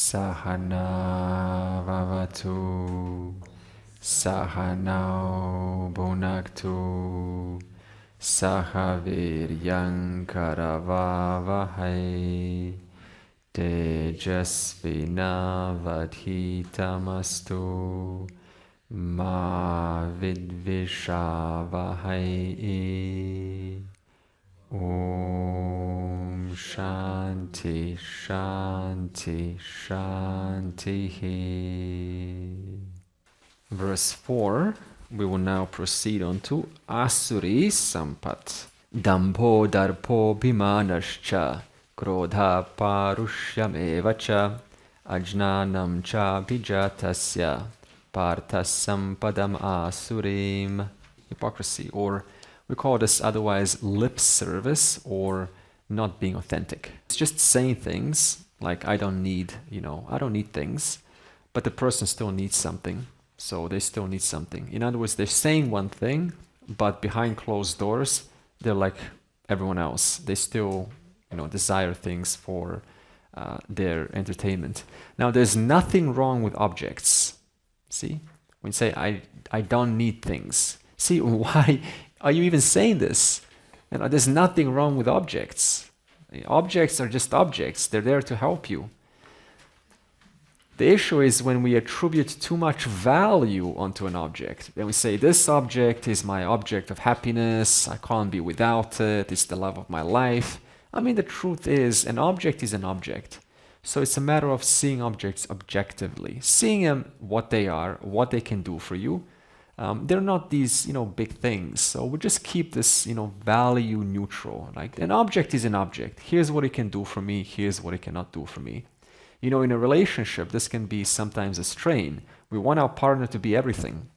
Sahana vavatu, sahanau bhunaktu, sahaviryam karavavahai, tejasvinavadhitamastu, ma vidvishavahai. Om Shanti Shanti Shanti. Verse 4, we will now proceed on to Asuri Sampat. Dambho Darpo Bhimanascha Krodha Parushyam Ajnanam Cha Bijatasya Parthasampadam Asurim. Hypocrisy, or we call this otherwise lip service or not being authentic. It's just saying things like, I don't need things, but the person still needs something. So they still need something. In other words, they're saying one thing, but behind closed doors, they're like everyone else. They still, desire things for their entertainment. Now, there's nothing wrong with objects. See? When you say, I don't need things. See, why are you even saying this? There's nothing wrong with objects. Objects are just objects. They're there to help you. The issue is when we attribute too much value onto an object. Then we say, this object is my object of happiness. I can't be without it. It's the love of my life. The truth is, an object is an object. So it's a matter of seeing objects objectively. Seeing them what they are, what they can do for you. They're not these, big things. So we just keep this, value neutral. Like an object is an object. Here's what it can do for me. Here's what it cannot do for me. In a relationship, this can be sometimes a strain. We want our partner to be everything.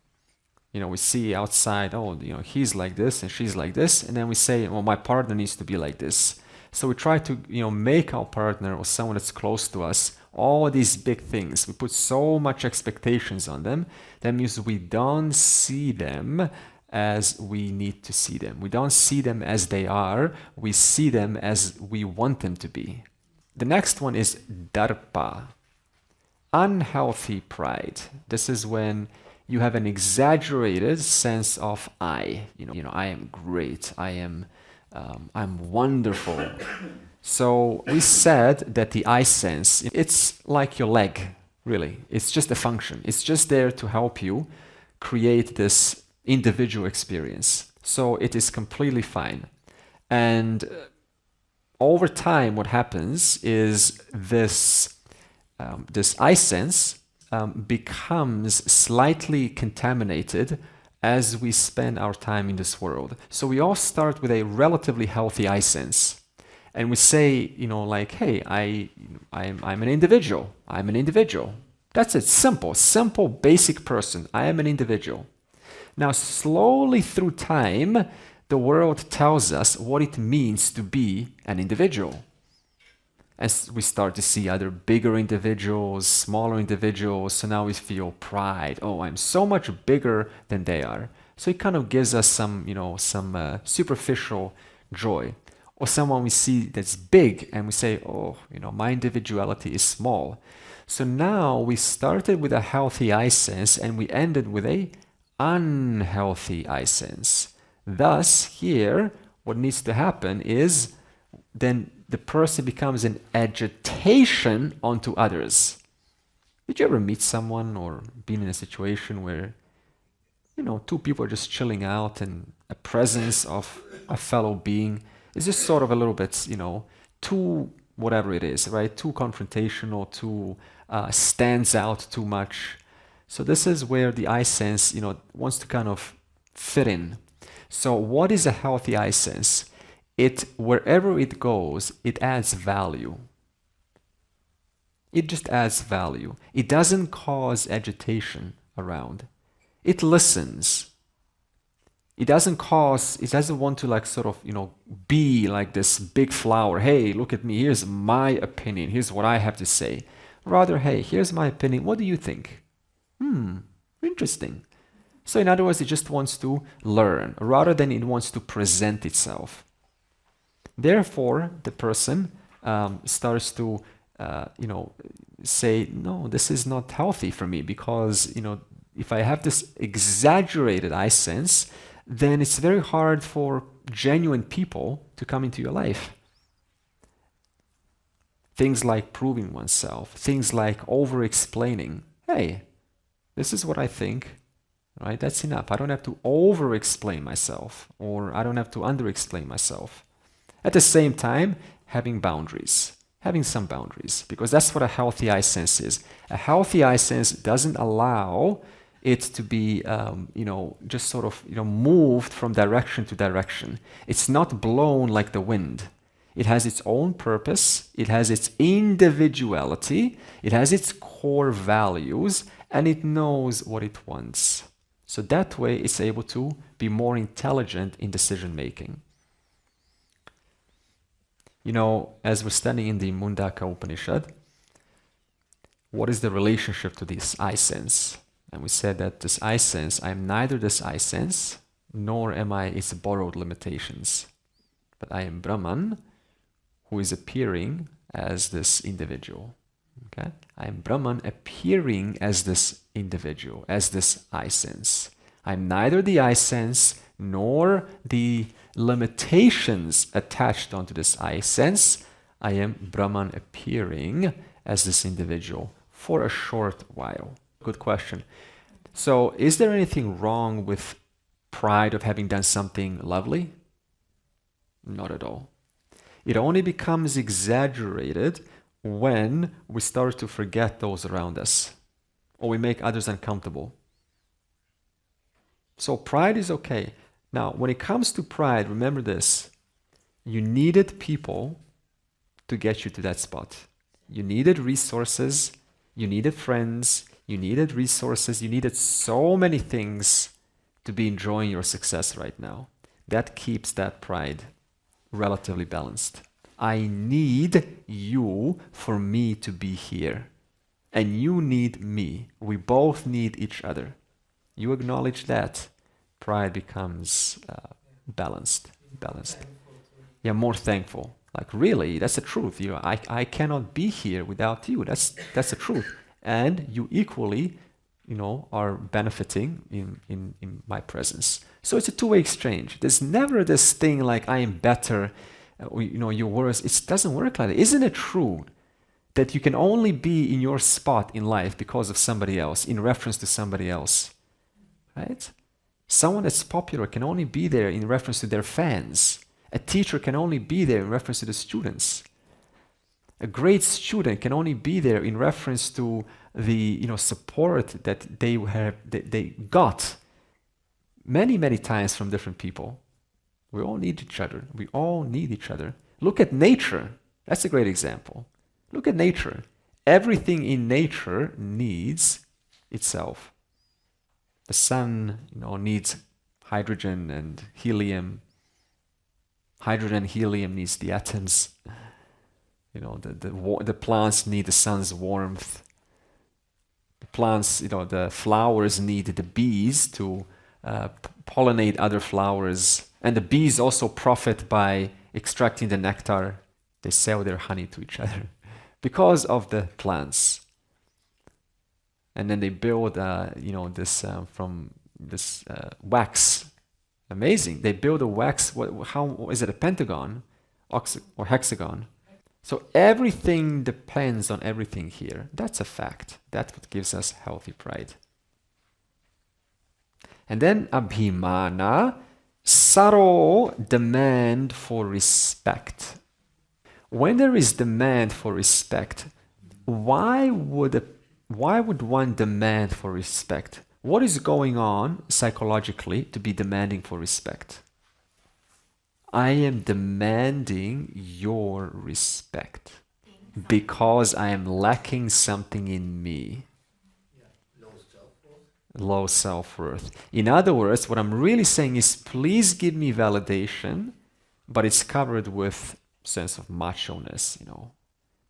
We see outside, he's like this and she's like this. And then we say, well, my partner needs to be like this. So we try to, make our partner or someone that's close to us all these big things. We put so much expectations on them. That means we don't see them as we need to see them. We don't see them as they are. We see them as we want them to be. The next one is darpa, unhealthy pride. This is when you have an exaggerated sense of I. I am great. I'm wonderful. So we said that the I sense, it's like your leg, really. It's just a function. It's just there to help you create this individual experience. So it is completely fine. And over time, what happens is this I sense becomes slightly contaminated as we spend our time in this world. So we all start with a relatively healthy I sense. And we say, hey, I'm an individual. I'm an individual. That's it. Simple, basic person. I am an individual. Now, slowly through time, the world tells us what it means to be an individual. As we start to see other bigger individuals, smaller individuals, so now we feel pride. Oh, I'm so much bigger than they are. So it kind of gives us some superficial joy. Or someone we see that's big and we say, oh, my individuality is small. So now we started with a healthy I sense and we ended with a unhealthy I sense. Thus, here, what needs to happen is then the person becomes an agitation onto others. Did you ever meet someone or been in a situation where, two people are just chilling out and a presence of a fellow being is just sort of a little bit, too whatever it is, right? Too confrontational, too stands out too much. So this is where the I sense, wants to kind of fit in. So what is a healthy I sense? Wherever it goes, it adds value. It just adds value. It doesn't cause agitation around. It listens. It doesn't want to be like this big flower. Hey, look at me. Here's my opinion. Here's what I have to say. Rather, hey, here's my opinion. What do you think? Interesting. So in other words, it just wants to learn rather than it wants to present itself. Therefore, the person starts to, say, no, this is not healthy for me, because, if I have this exaggerated I sense, then it's very hard for genuine people to come into your life. Things like proving oneself, things like over-explaining. Hey, this is what I think, right? That's enough. I don't have to over-explain myself, or I don't have to under-explain myself. At the same time, having boundaries, having some boundaries, because that's what a healthy I sense is. A healthy I sense doesn't allow it to be, just sort of, moved from direction to direction. It's not blown like the wind. It has its own purpose, it has its individuality, it has its core values, and it knows what it wants. So that way it's able to be more intelligent in decision making. As we're studying in the Mundaka Upanishad, what is the relationship to this I sense? And we said that this I sense, I am neither this I sense, nor am I its borrowed limitations. But I am Brahman, who is appearing as this individual. Okay? I am Brahman appearing as this individual, as this I sense. I'm neither the I sense nor the limitations attached onto this I sense. I am Brahman appearing as this individual for a short while. Good question. So, is there anything wrong with pride of having done something lovely? Not at all. It only becomes exaggerated when we start to forget those around us, or we make others uncomfortable. So pride is okay. Now, when it comes to pride, remember this. You needed people to get you to that spot. You needed resources, you needed friends, you needed resources, you needed so many things to be enjoying your success right now. That keeps that pride relatively balanced. I need you for me to be here. And you need me. We both need each other. You acknowledge that, pride becomes balanced. Yeah, more thankful. Like, really, that's the truth. I cannot be here without you. That's the truth. And you equally, are benefiting in my presence. So it's a two-way exchange. There's never this thing like I am better, you're worse. It doesn't work like that. Isn't it true that you can only be in your spot in life because of somebody else, in reference to somebody else? Right? Someone that's popular can only be there in reference to their fans. A teacher can only be there in reference to the students. A great student can only be there in reference to the support that they got many times from different people. We all need each other. We all need each other. Look at nature. That's a great example. Look at nature. Everything in nature needs itself. The sun, needs hydrogen and helium. Hydrogen and helium needs the atoms. The plants need the sun's warmth. The plants, the flowers need the bees to pollinate other flowers. And the bees also profit by extracting the nectar. They sell their honey to each other because of the plants. And then they build, from this wax. Amazing. They build a wax. How is it? A pentagon, or hexagon? So everything depends on everything here. That's a fact. That's what gives us healthy pride. And then abhimana, subtle demand for respect. When there is demand for respect, why would one demand for respect? What is going on psychologically to be demanding for respect? I am demanding your respect because I am lacking something in me. Low self-worth. In other words, what I'm really saying is, please give me validation, but it's covered with sense of macho-ness,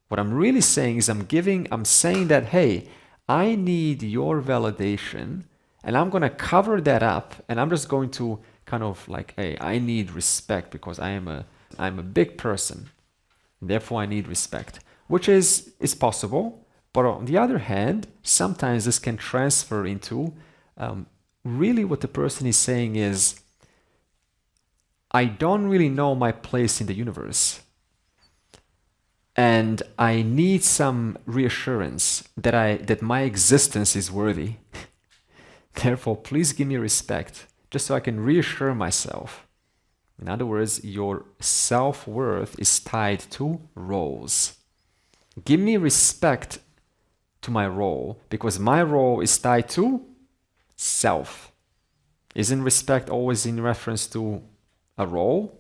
What I'm really saying is I'm saying that, hey, I need your validation, and I'm going to cover that up, and I'm just going to kind of like, hey, I need respect because I'm a big person. Therefore, I need respect, which is possible, But on the other hand, sometimes this can transfer into really what the person is saying is, I don't really know my place in the universe. And I need some reassurance that my existence is worthy. Therefore, please give me respect, just so I can reassure myself. In other words, your self-worth is tied to roles. Give me respect to my role, because my role is tied to self. Isn't respect always in reference to a role?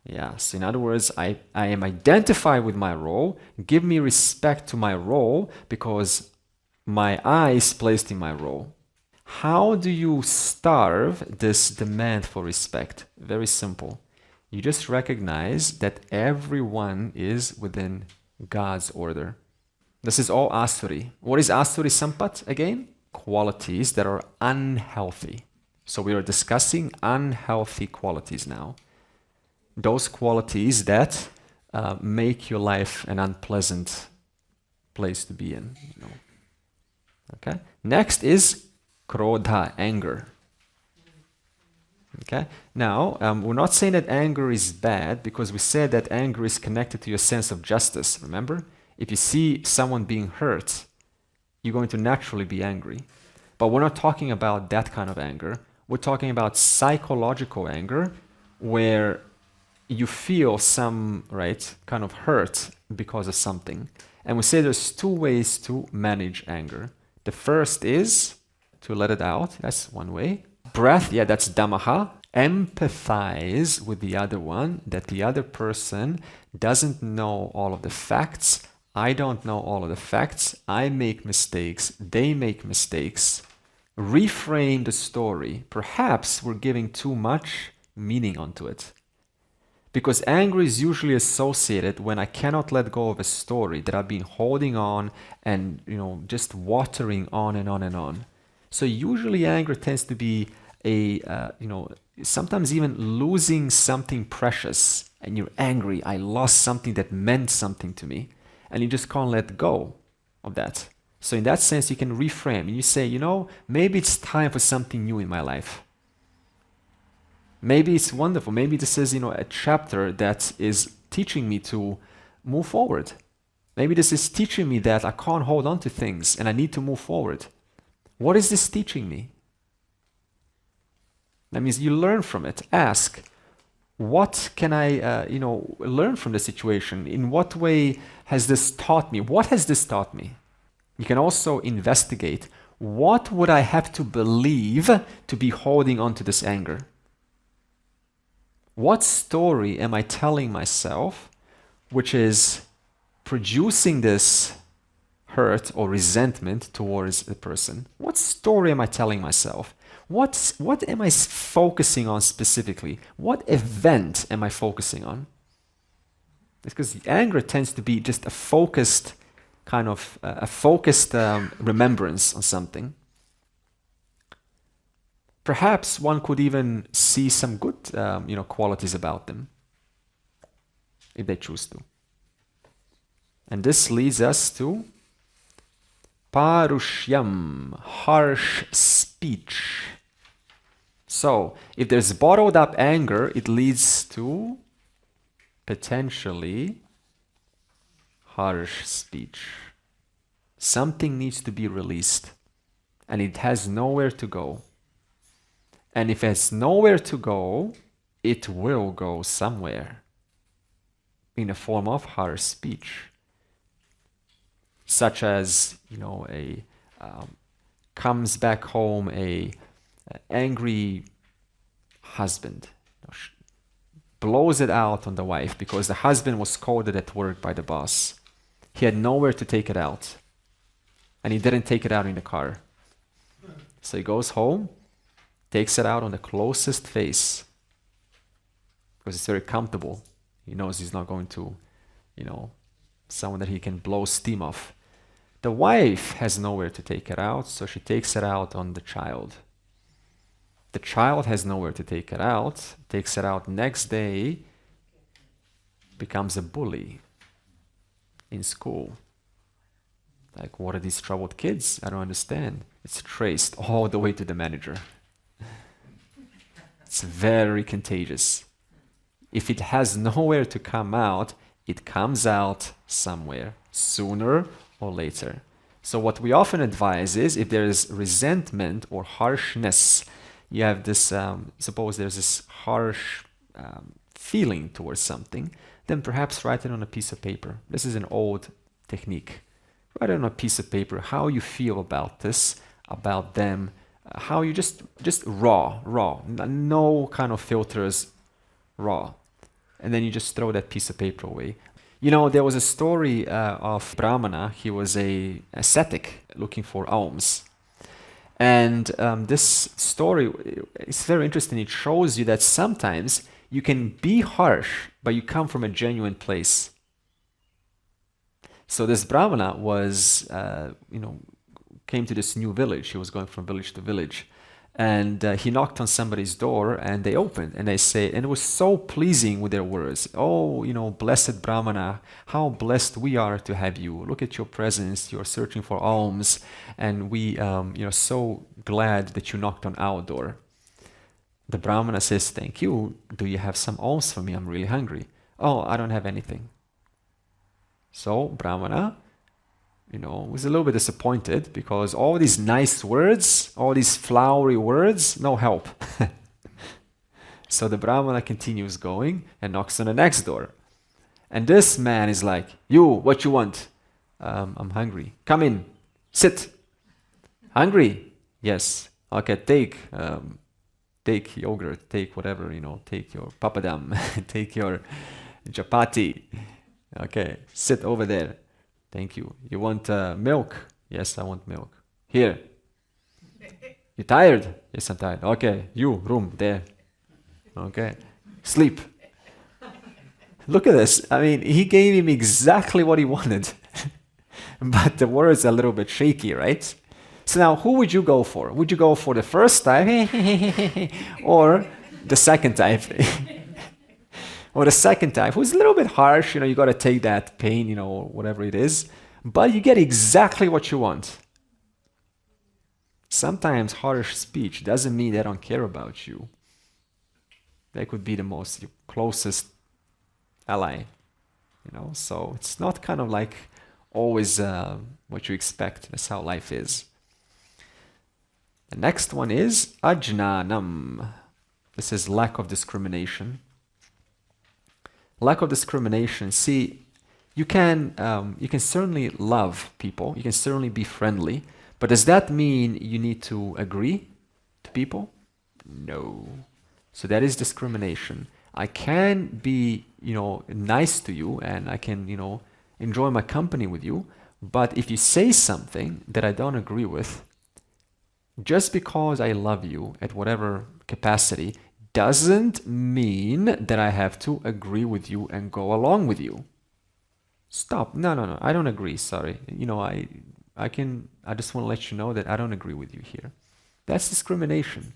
Yes, in other words, I am identified with my role. Give me respect to my role because my eye is placed in my role. How do you starve this demand for respect? Very simple. You just recognize that everyone is within God's order. This is all asuri. What is asuri sampat again? Qualities that are unhealthy. So we are discussing unhealthy qualities now. Those qualities that make your life an unpleasant place to be in. Okay. Next is krodha, anger. Okay. Now, we're not saying that anger is bad, because we said that anger is connected to your sense of justice. Remember? If you see someone being hurt, you're going to naturally be angry. But we're not talking about that kind of anger. We're talking about psychological anger, where you feel some, kind of hurt because of something. And we say there's two ways to manage anger. The first is to let it out. That's one way. Breath, that's damaha. Empathize with the other one, that the other person doesn't know all of the facts. I don't know all of the facts. I make mistakes. They make mistakes. Reframe the story. Perhaps we're giving too much meaning onto it. Because anger is usually associated when I cannot let go of a story that I've been holding on and, just watering on and on and on. So usually anger tends to be sometimes even losing something precious, and you're angry. I lost something that meant something to me, and you just can't let go of that. So in that sense, you can reframe and you say, maybe it's time for something new in my life. Maybe it's wonderful. Maybe this is, a chapter that is teaching me to move forward. Maybe this is teaching me that I can't hold on to things and I need to move forward. What is this teaching me? That means you learn from it. Ask, what can I, learn from the situation? In what way has this taught me? What has this taught me? You can also investigate, what would I have to believe to be holding on to this anger? What story am I telling myself which is producing this hurt or resentment towards the person? What story am I telling myself? What am I focusing on specifically? What event am I focusing on? Because anger tends to be just a focused remembrance on something. Perhaps one could even see some good, qualities about them, if they choose to. And this leads us to parushyam, harsh speech. So, if there's bottled up anger, it leads to potentially harsh speech. Something needs to be released, and it has nowhere to go. And if it has nowhere to go, it will go somewhere in the form of harsh speech. Such as, comes back home a angry husband, blows it out on the wife because the husband was scolded at work by the boss. He had nowhere to take it out, and he didn't take it out in the car. So he goes home, takes it out on the closest face because it's very comfortable. He knows he's not going to, someone that he can blow steam off. The wife has nowhere to take it out, so she takes it out on the child. The child has nowhere to take it out, takes it out next day, becomes a bully in school. Like, what are these troubled kids? I don't understand. It's traced all the way to the manager. It's very contagious. If it has nowhere to come out, it comes out somewhere, sooner or later. So what we often advise is, if there is resentment or harshness, you have this, suppose there's this harsh feeling towards something, then perhaps write it on a piece of paper. This is an old technique. Write it on a piece of paper how you feel about this, about them, how you just raw, no kind of filters, raw. And then you just throw that piece of paper away. You know, there was a story of Brahmana. He was a ascetic looking for alms. And this story is very interesting. It shows you that sometimes you can be harsh, but you come from a genuine place. So this Brahmana was, came to this new village. He was going from village to village. And he knocked on somebody's door and they opened and they say, and it was so pleasing with their words. Oh, blessed Brahmana, how blessed we are to have you. Look at your presence. You're searching for alms. And we, so glad that you knocked on our door. The Brahmana says, thank you. Do you have some alms for me? I'm really hungry. Oh, I don't have anything. So Brahmana, was a little bit disappointed because all these nice words, all these flowery words, no help. So the Brahmana continues going and knocks on the next door. And this man is like, you, what you want? I'm hungry. Come in, sit. Hungry? Yes. Okay, take yogurt, take whatever, take your papadam, take your chapati. Okay, sit over there. Thank you. You want milk? Yes, I want milk. Here. You tired? Yes, I'm tired. Okay, you, room, there. Okay, sleep. Look at this. I mean, he gave him exactly what he wanted. But the words are a little bit shaky, right? So now, who would you go for? Would you go for the first type or the second type? Or the second type, who's a little bit harsh, you got to take that pain, or whatever it is, but you get exactly what you want. Sometimes harsh speech doesn't mean they don't care about you. They could be the most closest ally, so it's not kind of like always what you expect. That's how life is. The next one is ajnanam. This is lack of discrimination. Lack of discrimination. See, you can certainly love people. You can certainly be friendly. But does that mean you need to agree to people? No. So that is discrimination. I can be, nice to you and I can, enjoy my company with you. But if you say something that I don't agree with, just because I love you at whatever capacity, doesn't mean that I have to agree with you and go along with you. Stop. No. I don't agree. Sorry. I just want to let you know that I don't agree with you here. That's discrimination.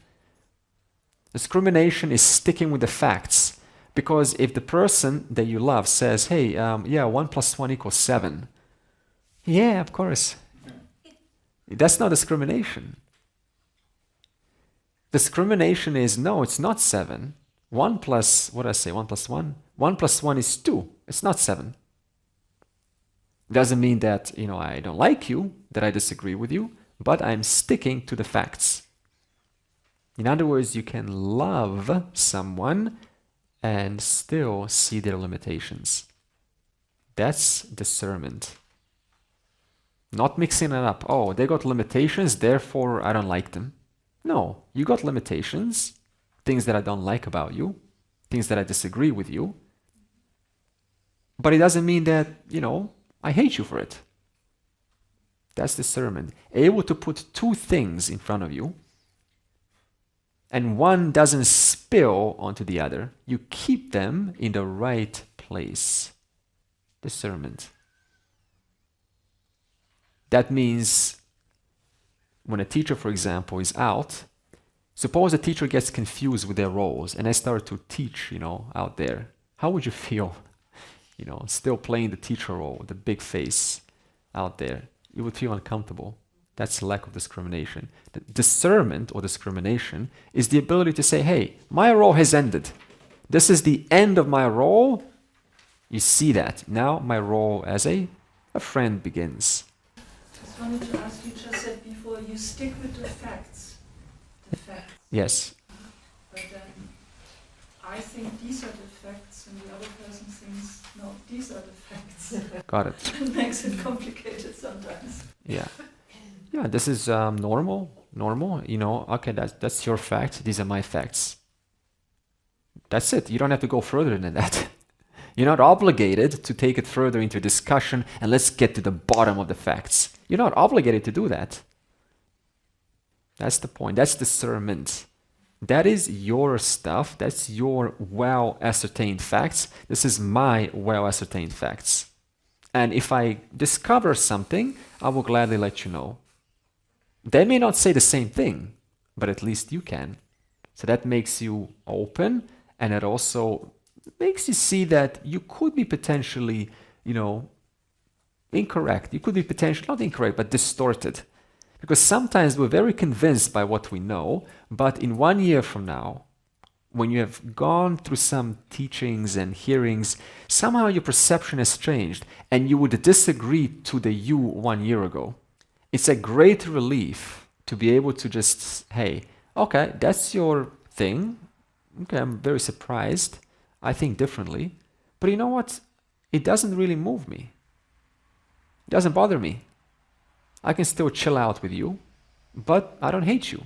Discrimination is sticking with the facts. Because if the person that you love says, hey, 1 + 1 = 7. Yeah, of course. That's not discrimination. Discrimination is, no, it's not 7. 1 plus, what did I say, 1 + 1? 1 + 1 is 2. It's not 7. Doesn't mean that, I don't like you, that I disagree with you, but I'm sticking to the facts. In other words, you can love someone and still see their limitations. That's discernment. Not mixing it up. Oh, they got limitations, therefore I don't like them. No, you got limitations, things that I don't like about you, things that I disagree with you. But it doesn't mean that, I hate you for it. That's discernment. Able to put two things in front of you, and one doesn't spill onto the other. You keep them in the right place. Discernment. That means when a teacher, for example, is out, suppose a teacher gets confused with their roles and I start to teach, out there. How would you feel? Still playing the teacher role, the big face out there. you would feel uncomfortable. That's lack of discrimination. The discernment or discrimination is the ability to say, hey, my role has ended. This is the end of my role. You see that. Now my role as a friend begins. Just wanted to ask, you just said before, you stick with the facts. The facts. Yes. But then I think these are the facts and the other person thinks, no, these are the facts. Got it. It makes it complicated sometimes. Yeah. Yeah, this is normal. Okay, that's your fact. These are my facts. That's it. You don't have to go further than that. You're not obligated to take it further into discussion and let's get to the bottom of the facts. You're not obligated to do that. That's the point. That's discernment. That is your stuff. That's your well-ascertained facts. This is my well-ascertained facts. And if I discover something, I will gladly let you know. They may not say the same thing, but at least you can. So that makes you open, and it also makes you see that you could be potentially, incorrect. You could be potentially, not incorrect, but distorted. Because sometimes we're very convinced by what we know, but in 1 year from now, when you have gone through some teachings and hearings, somehow your perception has changed, and you would disagree to the you 1 year ago. It's a great relief to be able to just, hey, okay, that's your thing. Okay, I'm very surprised. I think differently. But you know what? It doesn't really move me. It doesn't bother me. I can still chill out with you, but I don't hate you.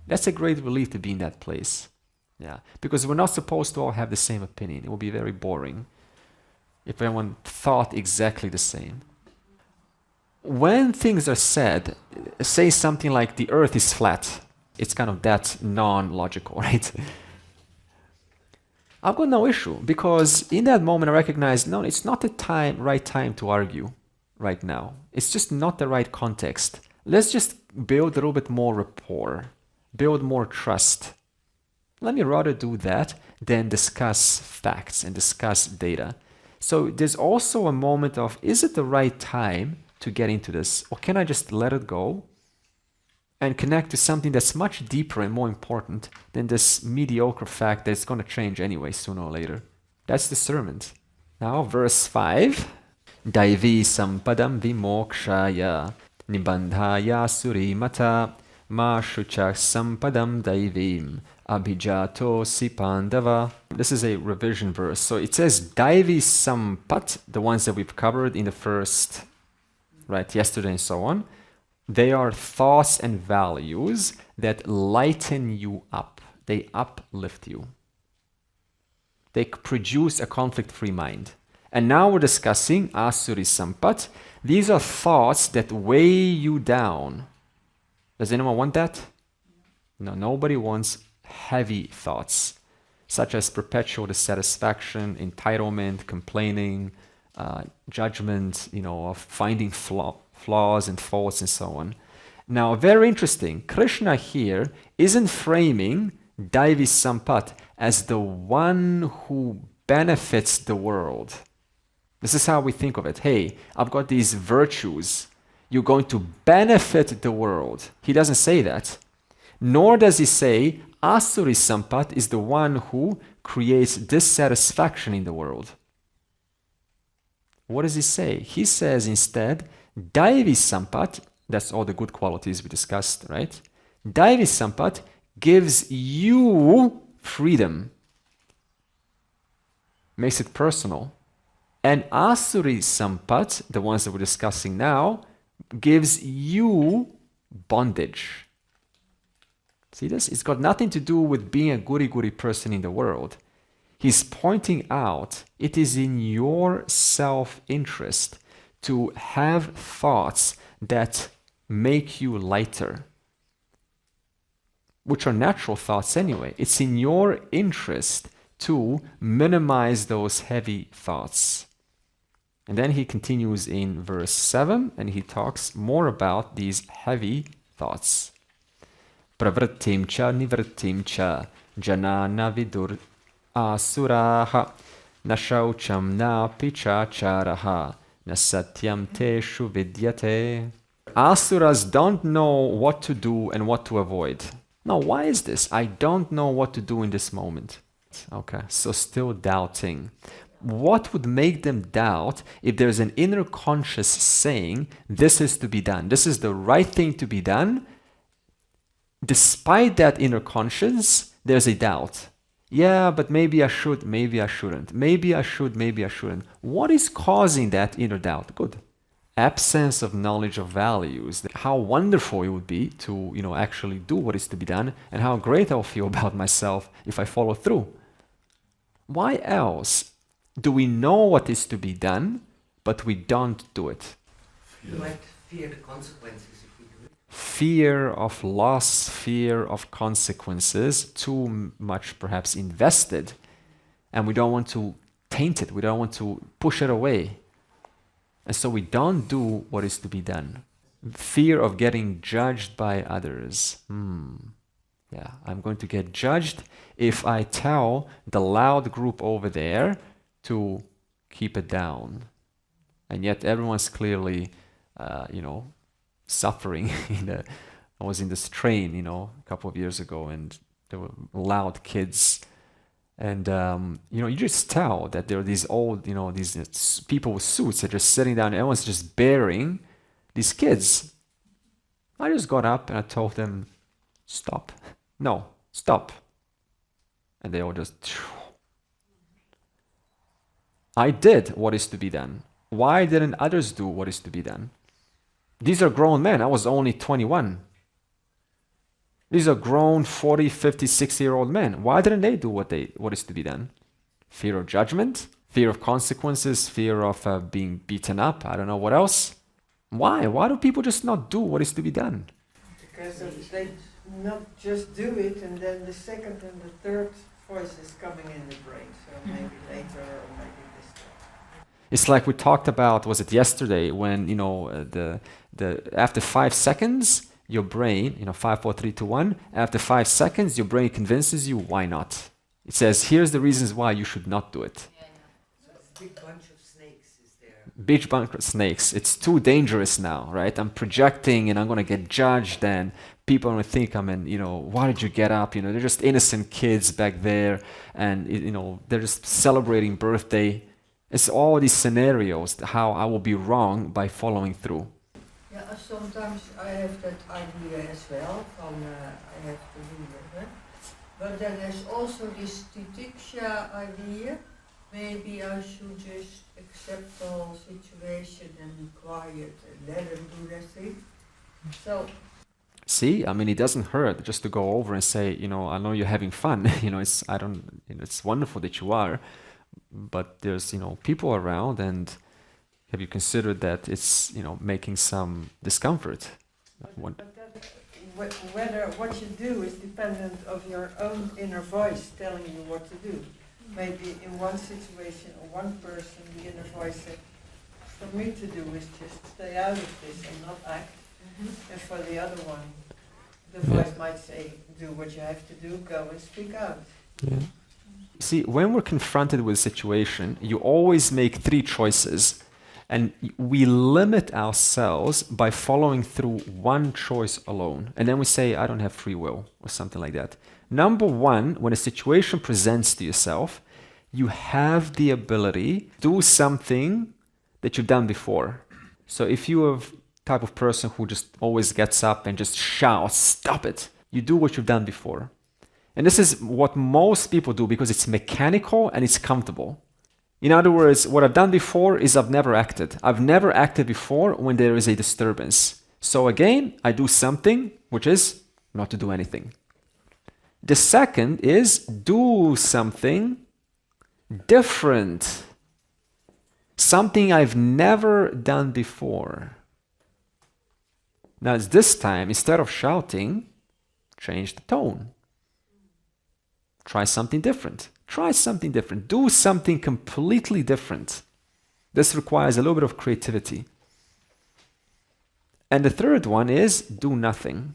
That's a great relief to be in that place. Yeah, because we're not supposed to all have the same opinion. It would be very boring if everyone thought exactly the same. When things are said, say something like the earth is flat. It's kind of that non-logical, right? I've got no issue because in that moment I recognize, no, it's not the right time to argue right now. It's just not the right context. Let's just build a little bit more rapport, build more trust. Let me rather do that than discuss facts and discuss data. So there's also a moment of, is it the right time to get into this? Or can I just let it go and connect to something that's much deeper and more important than this mediocre fact that it's going to change anyway sooner or later? That's discernment. Now, verse 5. Daivi sampadam vimokshaya nibandhaya surimata ma shuchak sampadam daivim abhijato si pandava. This is a revision verse. So it says Daivi sampat, the ones that we've covered in the first, yesterday and so on. They are thoughts and values that lighten you up. They uplift you. They produce a conflict-free mind. And now we're discussing Asuri Sampat. These are thoughts that weigh you down. Does anyone want that? No, nobody wants heavy thoughts, such as perpetual dissatisfaction, entitlement, complaining, judgment, of finding flaws and faults and so on. Now, very interesting. Krishna here isn't framing Daivi Sampat as the one who benefits the world. This is how we think of it. Hey, I've got these virtues. You're going to benefit the world. He doesn't say that. Nor does he say Asuri Sampat is the one who creates dissatisfaction in the world. What does he say? He says instead, Daivi Sampat, that's all the good qualities we discussed, right? Daivi Sampat gives you freedom. Makes it personal. And Asuri Sampat, the ones that we're discussing now, gives you bondage. See this? It's got nothing to do with being a goody-goody person in the world. He's pointing out it is in your self-interest to have thoughts that make you lighter, which are natural thoughts anyway. It's in your interest to minimize those heavy thoughts. And then he continues in verse 7 and he talks more about these heavy thoughts. Pravrittim cha nivrittim cha janana vidur asuraha na shaucham na pichacharaha Na satyam teshu vidyate. Asuras don't know what to do and what to avoid. Now, why is this? I don't know what to do in this moment. Okay, so still doubting. What would make them doubt if there's an inner conscious saying, this is to be done, this is the right thing to be done? Despite that inner conscience, there's a doubt. Yeah, but maybe I should, maybe I shouldn't. Maybe I should, maybe I shouldn't. What is causing that inner doubt? Good. Absence of knowledge of values. How wonderful it would be to, actually do what is to be done, and how great I'll feel about myself if I follow through. Why else do we know what is to be done, but we don't do it? You might fear the consequences if we do it. Fear of loss, fear of consequences, too much perhaps invested, and we don't want to taint it, we don't want to push it away. And so we don't do what is to be done. Fear of getting judged by others. Yeah, I'm going to get judged if I tell the loud group over there to keep it down. And yet everyone's clearly, suffering. I was in this train, a couple of years ago, and there were loud kids. And, you just tell that there are these old, these people with suits that are just sitting down, and everyone's just bearing these kids. I just got up and I told them, stop. No, stop. And they all just... I did what is to be done. Why didn't others do what is to be done? These are grown men. I was only 21. These are grown 40, 50, 60-year-old men. Why didn't they do what is to be done? Fear of judgment, fear of consequences, fear of being beaten up. I don't know what else. Why? Why do people just not do what is to be done? Because they not just do it, and then the second and the third voice is coming in the brain. So maybe later or maybe this time. It's like we talked about, was it yesterday, when, the after 5 seconds, your brain, 5, 4, 3, 2, 1, after 5 seconds, your brain convinces you why not. It says, here's the reasons why you should not do it. So a big bunch of snakes is there. Big bunch of snakes. It's too dangerous now, right? I'm projecting and I'm going to get judged, and people are going to think why did you get up? They're just innocent kids back there, and, they're just celebrating birthday. It's all these scenarios, how I will be wrong by following through. Yeah, sometimes I have that idea as well, I have to do it. But then there's also this titiksha idea. Maybe I should just accept the whole situation and be quiet and let them do their thing. So. See, it doesn't hurt just to go over and say, I know you're having fun. It's wonderful that you are, but there's, people around, and have you considered that it's, making some discomfort? But whether what you do is dependent of your own inner voice telling you what to do. Maybe in one situation or one person, the inner voice said, for me to do is just stay out of this and not act. And for the other one, the voice might say, do what you have to do, go and speak out. Yeah. See, when we're confronted with a situation, you always make 3 choices. And we limit ourselves by following through one choice alone. And then we say, I don't have free will, or something like that. Number 1, when a situation presents to yourself, you have the ability to do something that you've done before. So if you are the type of person who just always gets up and just shouts, stop it, you do what you've done before. And this is what most people do because it's mechanical and it's comfortable. In other words, what I've done before is I've never acted. I've never acted before when there is a disturbance. So again, I do something, which is not to do anything. The second is do something different. Something I've never done before. Now this time, instead of shouting, change the tone. Try something different. Try something different. Do something completely different. This requires a little bit of creativity. And the third one is do nothing.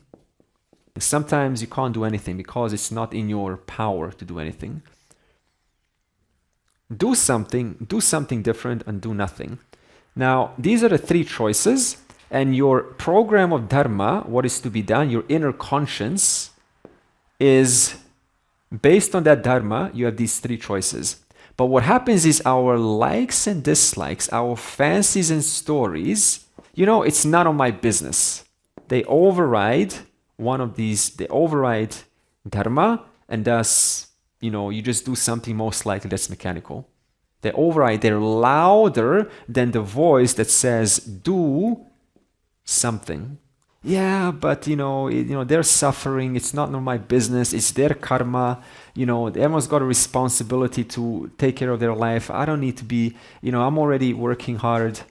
Sometimes you can't do anything because it's not in your power to do anything. Do something different, and do nothing. Now, these are the three choices, and your program of dharma, what is to be done, your inner conscience, is based on that dharma, you have these three choices. But what happens is our likes and dislikes, our fancies and stories, it's none of my business. They override one of these, they override dharma, and thus, you just do something most likely that's mechanical. They override, they're louder than the voice that says, do something. Yeah, but they're suffering. It's not my business. It's their karma. Everyone's got a responsibility to take care of their life. I don't need to be, I'm already working hard.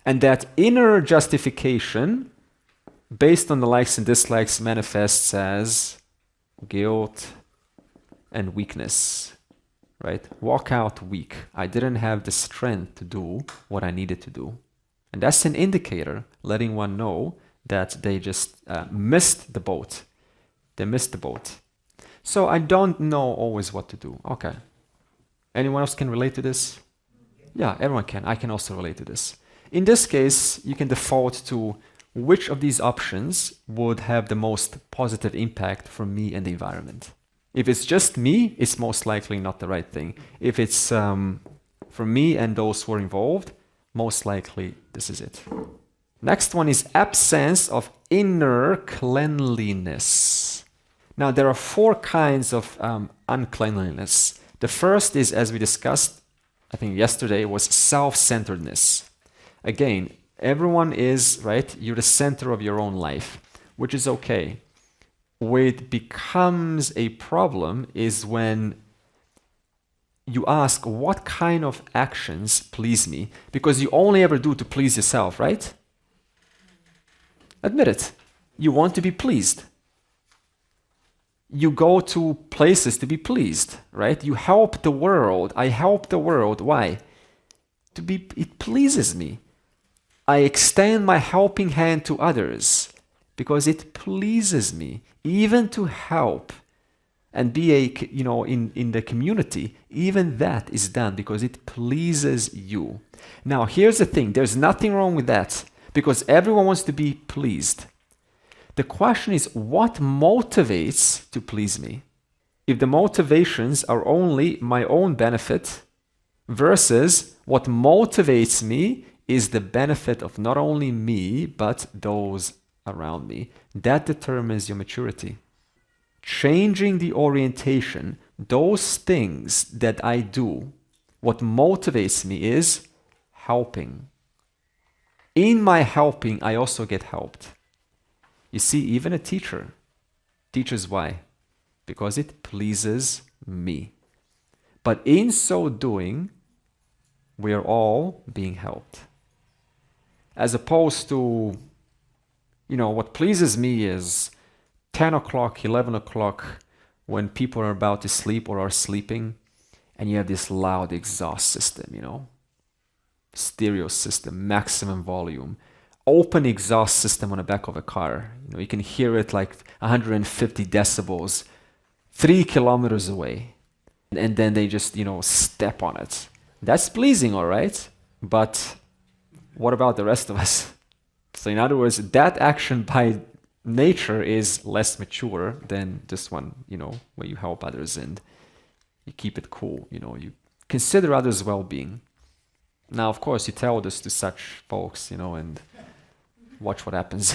And that inner justification, based on the likes and dislikes, manifests as guilt and weakness, right? Walk out weak. I didn't have the strength to do what I needed to do. And that's an indicator letting one know that they just missed the boat. They missed the boat. So I don't know always what to do. Okay. Anyone else can relate to this? Yeah, everyone can. I can also relate to this. In this case, you can default to which of these options would have the most positive impact for me and the environment. If it's just me, it's most likely not the right thing. If it's for me and those who are involved, most likely this is it. Next one is absence of inner cleanliness. Now there are 4 kinds of uncleanliness. The first is, as we discussed, I think yesterday, was self-centeredness. Again, everyone is, right, you're the center of your own life, which is okay. Where it becomes a problem is when you ask, what kind of actions please me? Because you only ever do to please yourself, right? Admit it. You want to be pleased. You go to places to be pleased, right? You help the world. I help the world. Why? It pleases me. I extend my helping hand to others because it pleases me, even to help and be in the community. Even that is done because it pleases you. Now, here's the thing. There's nothing wrong with that because everyone wants to be pleased. The question is, what motivates to please me? If the motivations are only my own benefit versus what motivates me is the benefit of not only me, but those around me. That determines your maturity. Changing the orientation, those things that I do, what motivates me is helping. In my helping, I also get helped. You see, even a teacher teaches why? Because it pleases me. But in so doing, we are all being helped. As opposed to, what pleases me is 10 o'clock, 11 o'clock, when people are about to sleep or are sleeping, and you have this loud exhaust system, stereo system, maximum volume, open exhaust system on the back of a car. You can hear it like 150 decibels, 3 kilometers away. And then they just, step on it. That's pleasing, all right? But what about the rest of us? So in other words, that action by nature is less mature than this one, where you help others and you keep it cool, you consider others' well-being. Now, of course, you tell this to such folks, and watch what happens.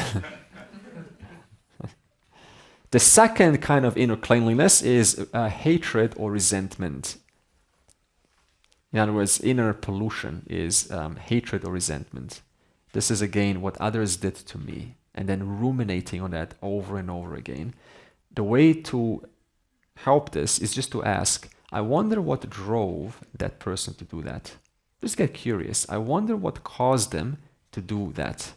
The second kind of inner cleanliness is hatred or resentment. In other words, inner pollution is hatred or resentment. This is again what others did to me, and then ruminating on that over and over again. The way to help this is just to ask, I wonder what drove that person to do that. Just get curious. I wonder what caused them to do that.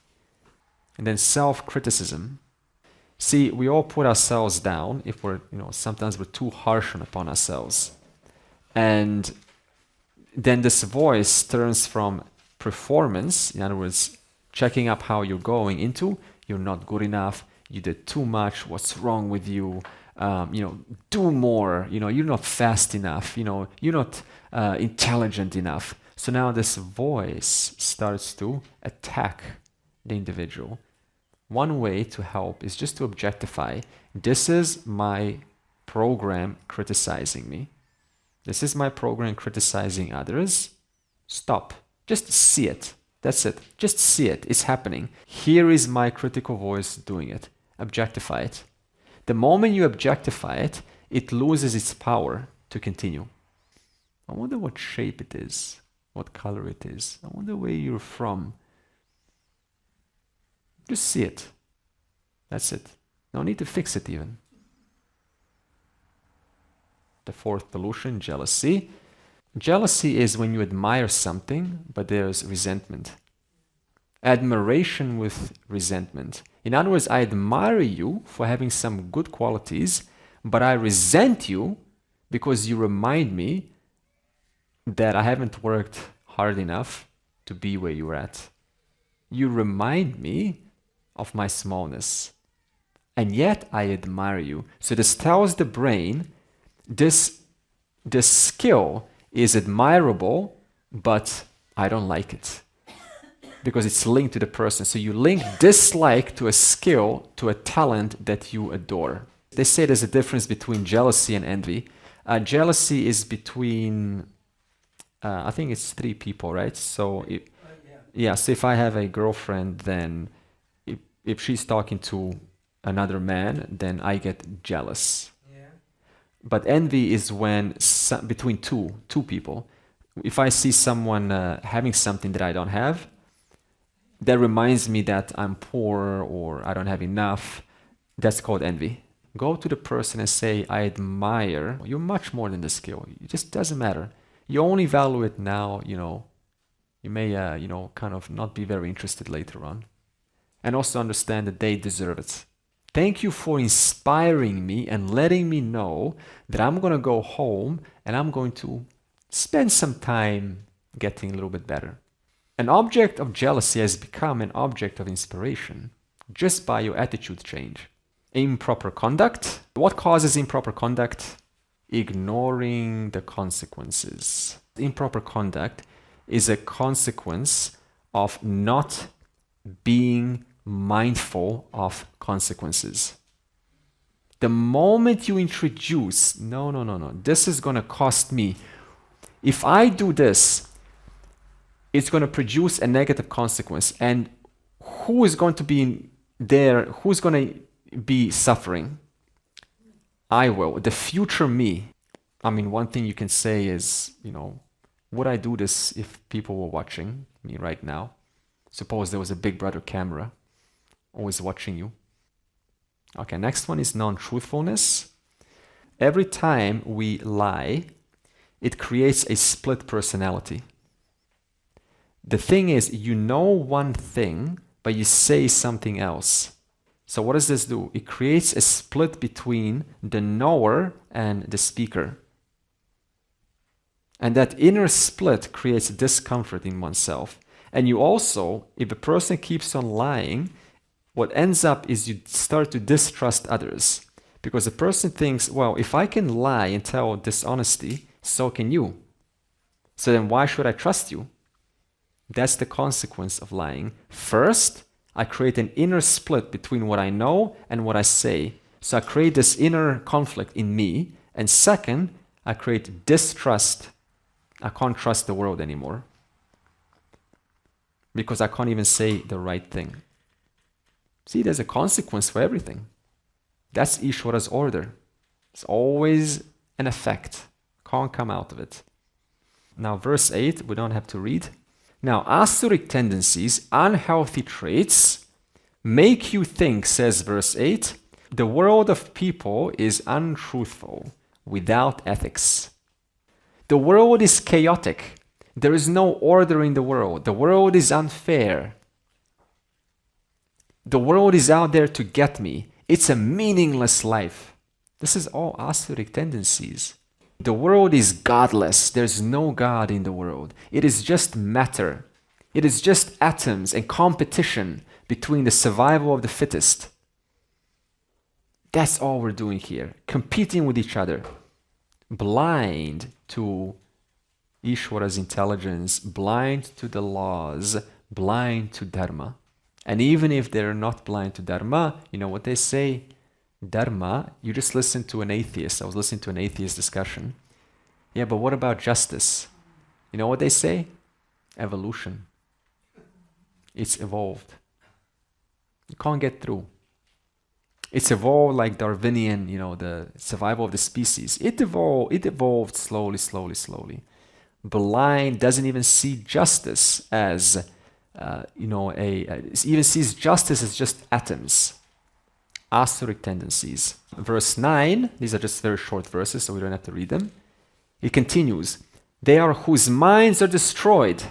And then self-criticism. See, we all put ourselves down if we're, sometimes we're too harsh upon ourselves. And then this voice turns from performance, in other words, checking up how you're going, into you're not good enough, you did too much, what's wrong with you, do more, you're not fast enough, you're not intelligent enough. So now this voice starts to attack the individual. One way to help is just to objectify, this is my program criticizing me. This is my program criticizing others. Stop. Just see it. That's it. Just see it. It's happening. Here is my critical voice doing it. Objectify it. The moment you objectify it, it loses its power to continue. I wonder what shape it is, what color it is. I wonder where you're from. Just see it. That's it. No need to fix it even. The fourth pollution, jealousy. Jealousy is when you admire something, but there's resentment. Admiration with resentment. In other words, I admire you for having some good qualities, but I resent you because you remind me that I haven't worked hard enough to be where you're at. You remind me of my smallness, and yet I admire you. So this tells the brain, this skill is admirable, but I don't like it because it's linked to the person. So you link dislike to a skill, to a talent that you adore. They say there's a difference between jealousy and envy. Jealousy is between, I think it's 3 people, right? So so if I have a girlfriend, then if she's talking to another man, then I get jealous. But envy is when between two people. If I see someone having something that I don't have, that reminds me that I'm poor or I don't have enough. That's called envy. Go to the person and say, I admire. You're much more than the skill. It just doesn't matter. You only value it now, You may, kind of not be very interested later on. And also understand that they deserve it. Thank you for inspiring me and letting me know that I'm going to go home and I'm going to spend some time getting a little bit better. An object of jealousy has become an object of inspiration just by your attitude change. Improper conduct. What causes improper conduct? Ignoring the consequences. Improper conduct is a consequence of not being mindful of consequences. The moment you introduce, no, this is going to cost me. If I do this, it's going to produce a negative consequence. And who is going to be there? Who's going to be suffering? I will. The future me. I mean, one thing you can say is, would I do this if people were watching me right now? Suppose there was a Big Brother camera always watching you. Okay, next one is non-truthfulness. Every time we lie, it creates a split personality. The thing is, you know one thing, but you say something else. So what does this do? It creates a split between the knower and the speaker. And that inner split creates discomfort in oneself. And you also, if a person keeps on lying, what ends up is you start to distrust others. Because the person thinks, well, if I can lie and tell dishonesty, so can you. So then why should I trust you? That's the consequence of lying. First, I create an inner split between what I know and what I say. So I create this inner conflict in me. And second, I create distrust. I can't trust the world anymore. Because I can't even say the right thing. See, there's a consequence for everything. That's Ishvara's order. It's always an effect. Can't come out of it. Now, verse 8, we don't have to read. Now, asuric tendencies, unhealthy traits, make you think, says verse 8, the world of people is untruthful, without ethics. The world is chaotic. There is no order in the world. The world is unfair. The world is out there to get me. It's a meaningless life. This is all asuric tendencies. The world is godless. There's no God in the world. It is just matter. It is just atoms and competition between the survival of the fittest. That's all we're doing here. Competing with each other. Blind to Ishwara's intelligence, blind to the laws, blind to dharma. And even if they're not blind to dharma, you know what they say? Dharma, you just listen to an atheist. I was listening to an atheist discussion. Yeah, but what about justice? You know what they say? Evolution. It's evolved. You can't get through. It's evolved like Darwinian, you know, the survival of the species. It evolved slowly, slowly, slowly. Blind doesn't even see justice as, even sees justice as just atoms. Asuric tendencies. Verse 9, these are just very short verses, so we don't have to read them. It continues, they are whose minds are destroyed.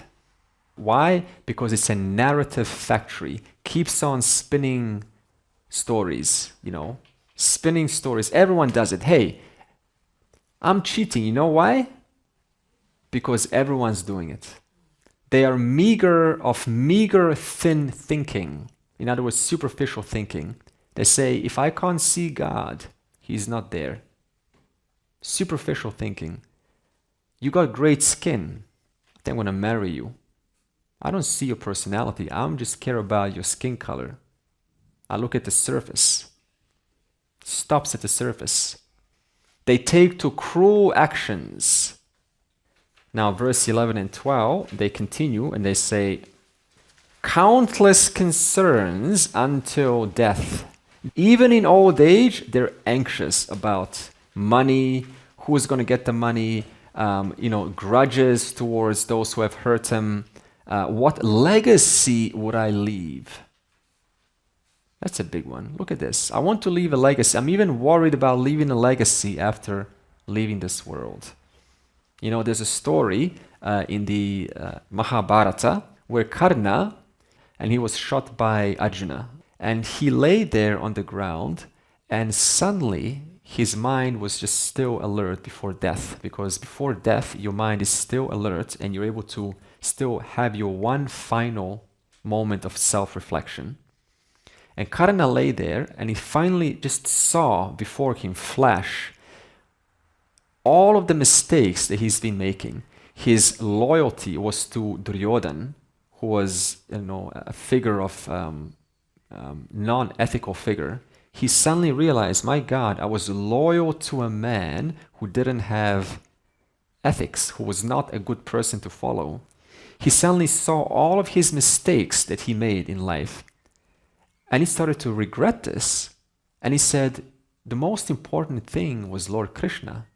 Why? Because it's a narrative factory. Keeps on spinning stories, spinning stories. Everyone does it. Hey, I'm cheating. You know why? Because everyone's doing it. They are meager, thin thinking. In other words, superficial thinking. They say, if I can't see God, He's not there. Superficial thinking. You got great skin. I think I'm going to marry you. I don't see your personality. I just care about your skin color. I look at the surface. Stops at the surface. They take to cruel actions. Now, verse 11 and 12, they continue and they say, countless concerns until death. Even in old age, they're anxious about money, who's going to get the money, grudges towards those who have hurt them. What legacy would I leave? That's a big one. Look at this. I want to leave a legacy. I'm even worried about leaving a legacy after leaving this world. There's a story in the Mahabharata where Karna, and he was shot by Arjuna, and he lay there on the ground, and suddenly his mind was just still alert before death, because before death your mind is still alert and you're able to still have your one final moment of self-reflection. And Karna lay there and he finally just saw before him flash all of the mistakes that he's been making. His loyalty was to Duryodhana, who was a figure of non-ethical figure. He suddenly realized, my God, I was loyal to a man who didn't have ethics, who was not a good person to follow. He suddenly saw all of his mistakes that he made in life. And he started to regret this. And he said, the most important thing was Lord Krishna.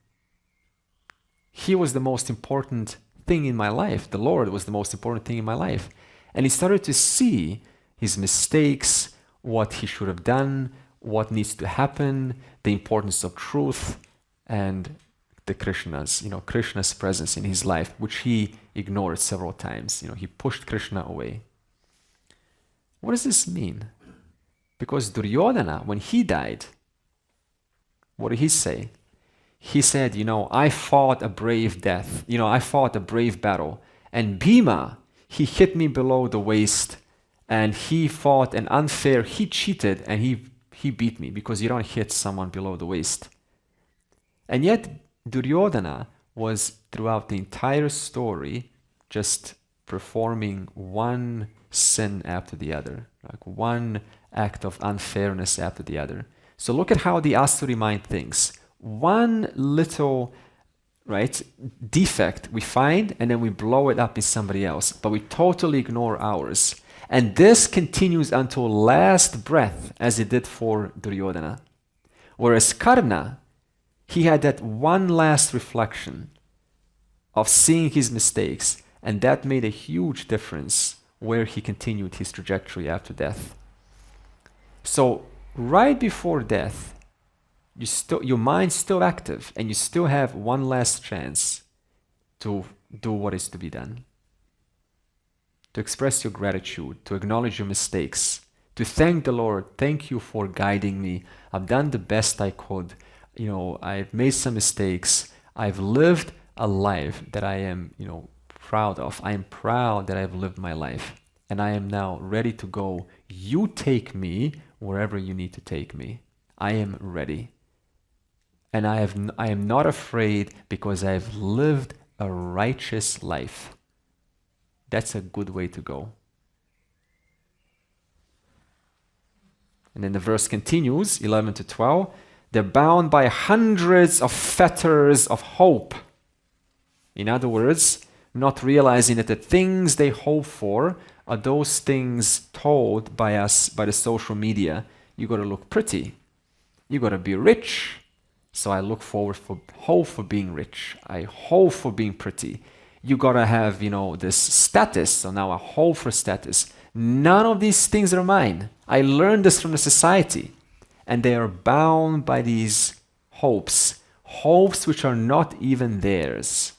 He was the most important thing in my life. The Lord was the most important thing in my life. And he started to see his mistakes, what he should have done, what needs to happen, the importance of truth, and the Krishna's presence in his life, which he ignored several times. He pushed Krishna away. What does this mean? Because Duryodhana, when he died, what did he say? He said, I fought a brave death. I fought a brave battle. And Bhima, he hit me below the waist, and he fought an unfair, he cheated, and he beat me, because you don't hit someone below the waist. And yet, Duryodhana was, throughout the entire story, just performing one sin after the other, like one act of unfairness after the other. So look at how the Asuri mind thinks. One little defect we find, and then we blow it up in somebody else, but we totally ignore ours. And this continues until last breath, as it did for Duryodhana. Whereas Karna, he had that one last reflection of seeing his mistakes, and that made a huge difference where he continued his trajectory after death. So right before death, your mind's still active, and you still have one last chance to do what is to be done. To express your gratitude, to acknowledge your mistakes, to thank the Lord. Thank you for guiding me. I've done the best I could. I've made some mistakes. I've lived a life that I am, proud of. I am proud that I've lived my life, and I am now ready to go. You take me wherever you need to take me. I am ready. And I am not afraid, because I have lived a righteous life. That's a good way to go. And then the verse continues, 11 to 12. They're bound by hundreds of fetters of hope. In other words, not realizing that the things they hope for are those things told by us, by the social media. You got to look pretty. You got to be rich. So I look forward for hope for being rich. I hope for being pretty. You got to have, this status. So now I hope for status. None of these things are mine. I learned this from the society. And they are bound by these hopes which are not even theirs.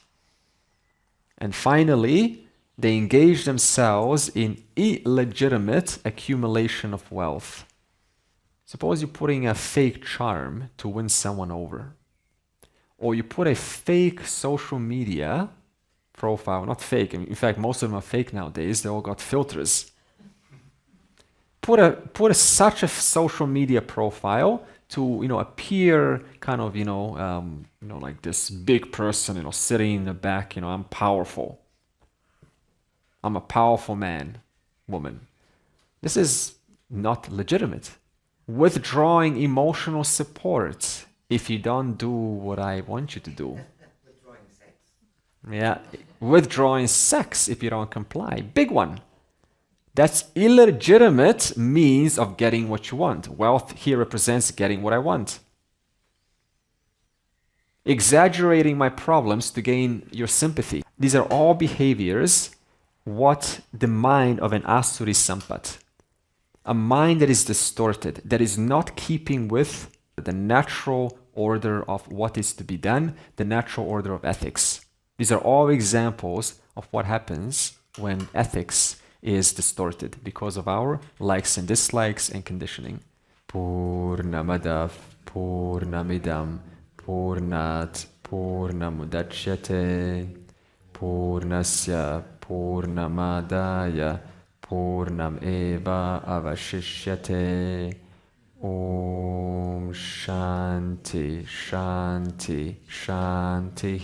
And finally, they engage themselves in illegitimate accumulation of wealth. Suppose you're putting a fake charm to win someone over. Or you put a fake social media profile, not fake, in fact most of them are fake nowadays, they all got filters. Put such a social media profile to appear kind of like this big person sitting in the back, I'm powerful. I'm a powerful man, woman. This is not legitimate. Withdrawing emotional support if you don't do what I want you to do. Withdrawing sex. Yeah, withdrawing sex if you don't comply. Big one. That's illegitimate means of getting what you want. Wealth here represents getting what I want. Exaggerating my problems to gain your sympathy. These are all behaviors what the mind of an Asuri Sampat. A mind that is distorted, that is not keeping with the natural order of what is to be done, the natural order of ethics. These are all examples of what happens when ethics is distorted because of our likes and dislikes and conditioning. Purnamadav Purnamidam Purnat Purnamudachyate Purnasya Purnamadaya Purnam Eva Avashishyate. Om Shanti Shanti Shanti.